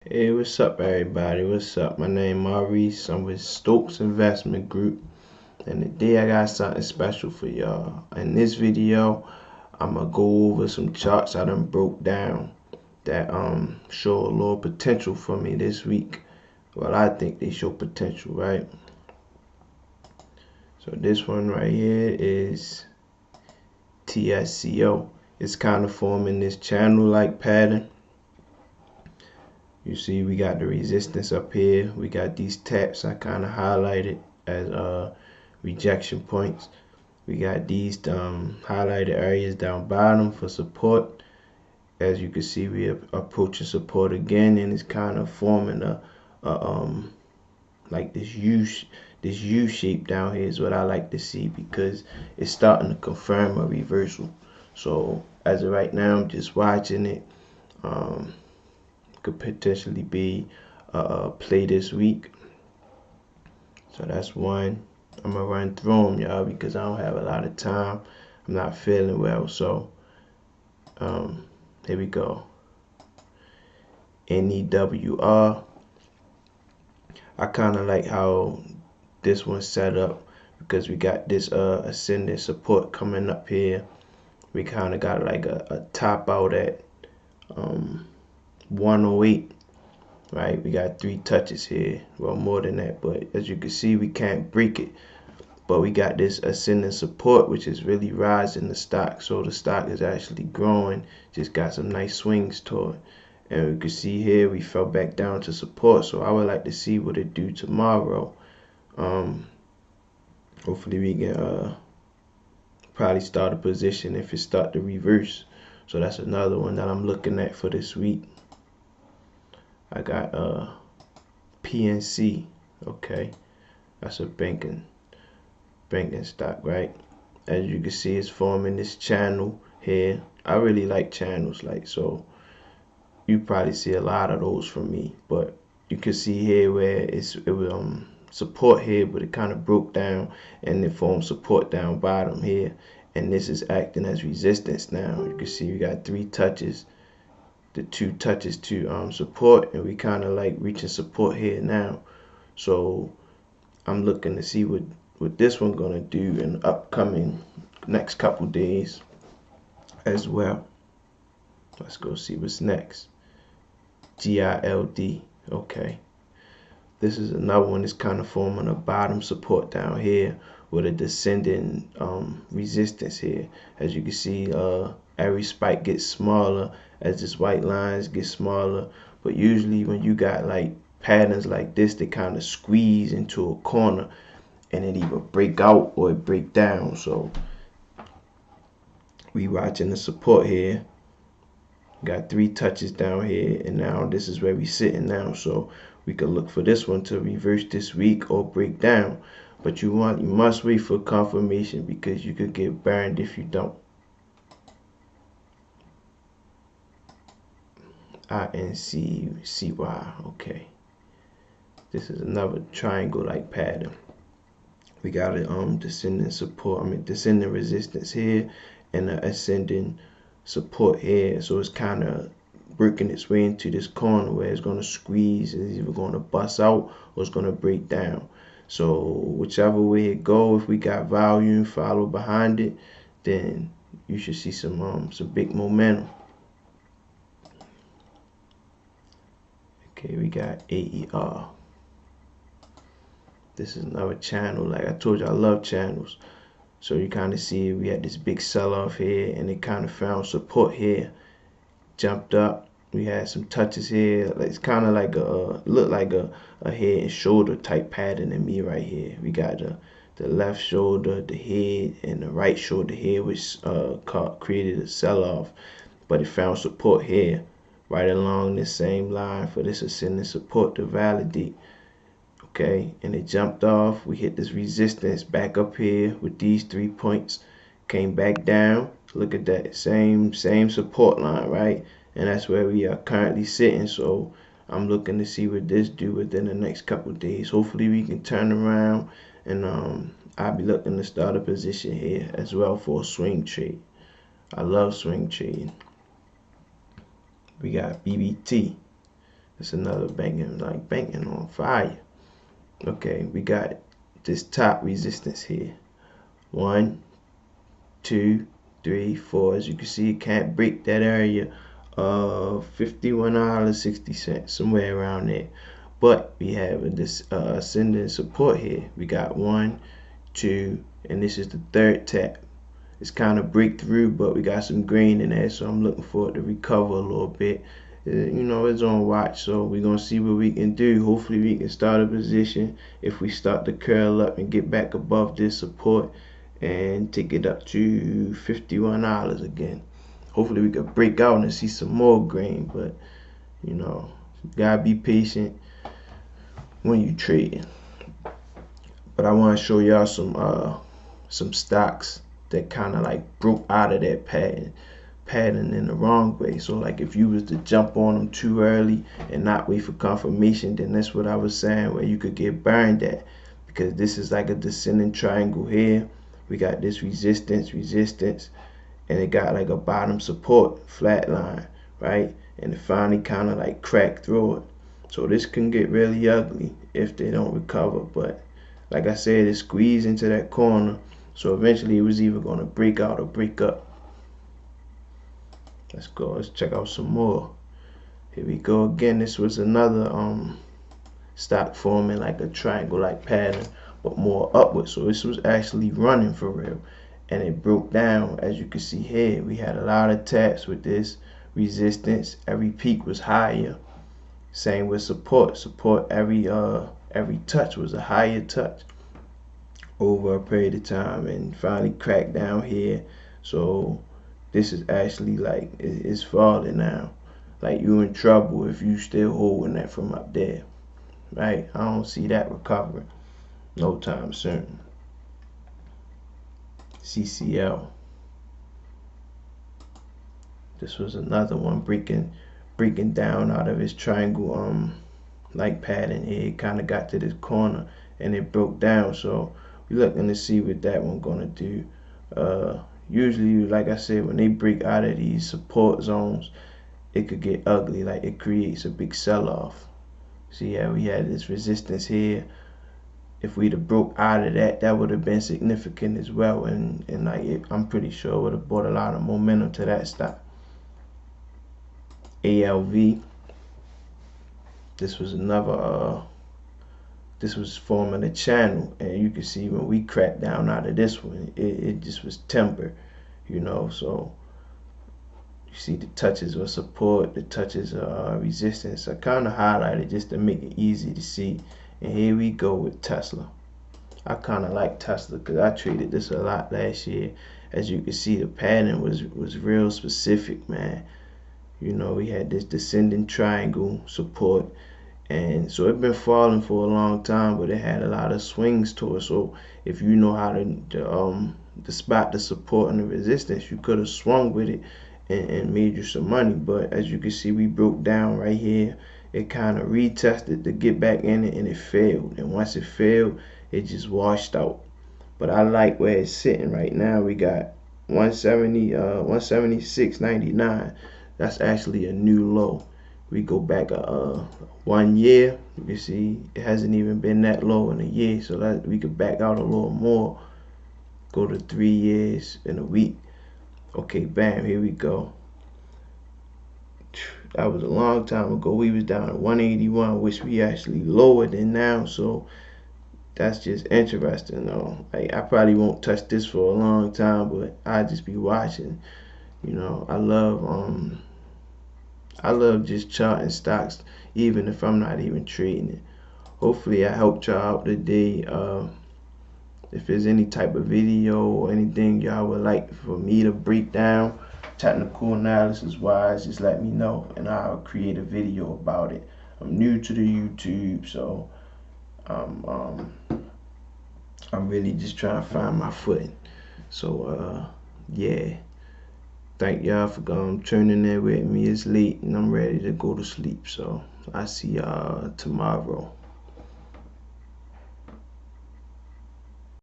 Hey, what's up, everybody? What's up? My name Maurice. I'm with Stokes Investment Group, and today I got something special for y'all. In this video, I'm gonna go over some charts I done broke down that show a little potential for me this week. Well, I think they show potential, right? So this one right here is TSCO. It's kind of forming this channel-like pattern. You see we got the resistance up here. We got these taps I kind of highlighted as rejection points. We got these highlighted areas down bottom for support. As you can see, we are approaching support again, and it's kind of forming a like this U shape down here is what I like to see, because it's starting to confirm a reversal. So as of right now, I'm just watching it. Could potentially be a play this week. So that's one. I'm gonna run through them, y'all, because I don't have a lot of time. I'm not feeling well, so here we go. NEWR. I kind of like how this one's set up, because we got this ascending support coming up here. We kind of got like a top out at 108, right? We got 3 touches here, well, more than that, but as you can see, we can't break it. But we got this ascending support, which is really rising the stock, so the stock is actually growing. Just got some nice swings to it, and we can see here we fell back down to support. So I would like to see what it do tomorrow. Hopefully we can probably start a position if it start to reverse. So that's another one that I'm looking at for this week. I got PNC. Okay, that's a banking stock, right? As you can see, it's forming this channel here. I really like channels, like, so you probably see a lot of those from me. But you can see here where it was support here, but it kind of broke down and it formed support down bottom here, and this is acting as resistance now. You can see we got 3 touches, the 2 touches to support, and we kind of like reaching support here now. So I'm looking to see what this one gonna do in the upcoming next couple days as well. Let's go see what's next. GILD. Okay, this is another one that's kind of forming a bottom support down here with a descending resistance here. As you can see, every spike gets smaller as this white lines get smaller, but usually when you got like patterns like this, they kind of squeeze into a corner and it either break out or it break down. So we watching the support here. Got 3 touches down here, and now this is where we sitting now. So we could look for this one to reverse this week or break down, but you must wait for confirmation, because you could get burned if you don't. INCCY. Okay, this is another triangle like pattern. We got a descending support, descending resistance here, and a ascending support here. So it's kind of working its way into this corner where it's going to squeeze. It's either going to bust out or it's going to break down. So whichever way it go, if we got volume follow behind it, then you should see some big momentum. Okay, we got AER. This is another channel. Like I told you, I love channels. So you kind of see we had this big sell-off here, and it kind of found support here, jumped up. We had some touches here. It's kind of like look like a head and shoulder type pattern in me right here. We got the left shoulder, the head, and the right shoulder here, which created a sell-off, but it found support here right along this same line for this ascending support to validate. Okay, and it jumped off. We hit this resistance back up here with these 3 points, came back down. Look at that, same support line, right? And that's where we are currently sitting. So I'm looking to see what this do within the next couple of days. Hopefully we can turn around, and I'll be looking to start a position here as well for a swing trade. I love swing trading. We got BBT. It's another banking on fire. Okay, we got this top resistance here. 1, 2, 3, 4. As you can see, it can't break that area of $51.60, somewhere around there. But we have this ascending support here. We got 1, 2, and this is the third tap. It's kind of break through, but we got some green in there, so I'm looking for it to recover a little bit. You know, it's on watch, so we're gonna see what we can do. Hopefully we can start a position if we start to curl up and get back above this support and take it up to $51 again. Hopefully we could break out and see some more green, but you know, you gotta be patient when you trading. But I want to show y'all some stocks that kind of like broke out of that pattern in the wrong way. So like if you was to jump on them too early and not wait for confirmation, then that's what I was saying, where you could get burned at, because this is like a descending triangle here. We got this resistance, and it got like a bottom support, flat line, right? And it finally kind of like cracked through it. So this can get really ugly if they don't recover. But like I said, it squeezed into that corner. So eventually it was either going to break out or break up. Let's go. Let's check out some more. Here we go again. This was another stock forming like a triangle-like pattern, but more upward. So this was actually running for real, and it broke down. As you can see here, we had a lot of taps with this resistance. Every peak was higher. Same with support. Every touch was a higher touch over a period of time, and finally cracked down here. So this is actually like it's falling now. Like you in trouble if you still holding that from up there, right? I don't see that recovering no time soon. CCL. This was another one breaking down out of its triangle like pattern here. It kind of got to this corner and it broke down. So we're looking to see what that one gonna do. Usually, like I said, when they break out of these support zones, it could get ugly. Like it creates a big sell-off. See how we had this resistance here. If we'd have broke out of that, that would have been significant as well, and like I'm pretty sure it would have brought a lot of momentum to that stock. ALV. This was another. This was forming a channel, and you can see when we cracked down out of this one, it just was timber, you know. So you see the touches of support, the touches of resistance. I kind of highlighted just to make it easy to see. And here we go with Tesla. I kind of like Tesla because I traded this a lot last year. As you can see, the pattern was real specific, man. You know, we had this descending triangle support, and so it's been falling for a long time, but it had a lot of swings to it. So if you know how to spot the support and the resistance, you could have swung with it and made you some money. But as you can see, we broke down right here. It kind of retested to get back in it, and it failed. And once it failed, it just washed out. But I like where it's sitting right now. We got 176.99. That's actually a new low. We go back 1 year. You can see it hasn't even been that low in a year. So that we could back out a little more. Go to 3 years in a week. Okay, bam, here we go. That was a long time ago. We was down at 181, which we actually lower than now. So that's just interesting, though. Like, I probably won't touch this for a long time, but I just be watching. You know, I love just charting stocks, even if I'm not even trading it. Hopefully, I helped y'all out today. If there's any type of video or anything y'all would like for me to break down, technical analysis wise, just let me know and I'll create a video about it. I'm new to the YouTube, so I'm really just trying to find my footing. So yeah, thank y'all for tuning in with me. It's late and I'm ready to go to sleep, so I see y'all tomorrow.